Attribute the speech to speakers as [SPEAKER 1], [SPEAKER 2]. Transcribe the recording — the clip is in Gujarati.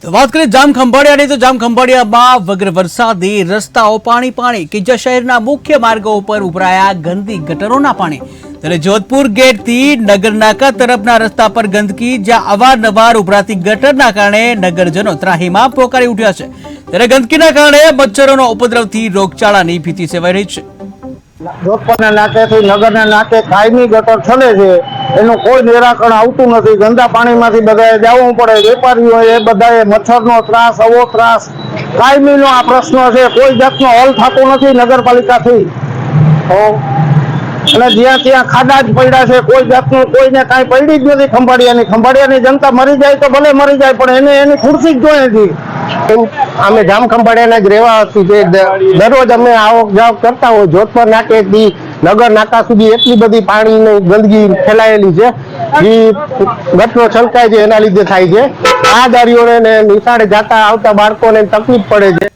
[SPEAKER 1] તો વાત કરીએ જામખંભાળિયાની તો જામખંભાળિયામાં વગર વરસાદી રસ્તાઓ પાણી પાણી કે શહેરના મુખ્ય માર્ગો ઉપર ઉભરાયા ગંદી ગટરોના પાણી। ત્યારે જોધપુર ગેટથી નગરનાકા તરફના રસ્તા પર ગંદકી જ્યાં અવારનવાર ઉભરાતી ગટરના કારણે નગરજનો ત્રાહીમામ પોકારી ઉઠ્યા છે। ત્યારે ગંદકીના કારણે મચ્છરોનો ઉપદ્રવથી રોગચાળાની ભીતિ સેવાઈ રહી છે।
[SPEAKER 2] જોધપુરના નાકેથી નગરના નાકે કાયમી ગટર ચલે છે, એનું કોઈ નિરાકરણ આવતું નથી। ગંદા પાણીમાંથી બધાએ જવું પડે। વેપારીઓ એ બધાએ મચ્છરનો ત્રાસ, આવો ત્રાસ કાયમીનો આ પ્રશ્ન છે, કોઈ જાતનો હલ થતો નથી નગરપાલિકાથી। અને જ્યાં ત્યાં ખાડા જ પડ્યા છે, કોઈ જાતનું કોઈને કાંઈ પડી જ નથી। ખંભાળિયાની જનતા મરી જાય તો ભલે મરી જાય, પણ એને એની ખુરશી જ જોઈએ છે। અમે જામખંભાળિયાના જ રહેવાસી છે, દરરોજ અમે આવક જાવક કરતા હોય। જોધપુર નાકેથી નગર નાકા સુધી એટલી બધી પાણીની ગંદકી ફેલાયેલી છે, જે ગટરો છલકાય છે એના લીધે થાય છે। રાહદારીઓને નિશાળે જતા આવતા બાળકોને તકલીફ પડે છે।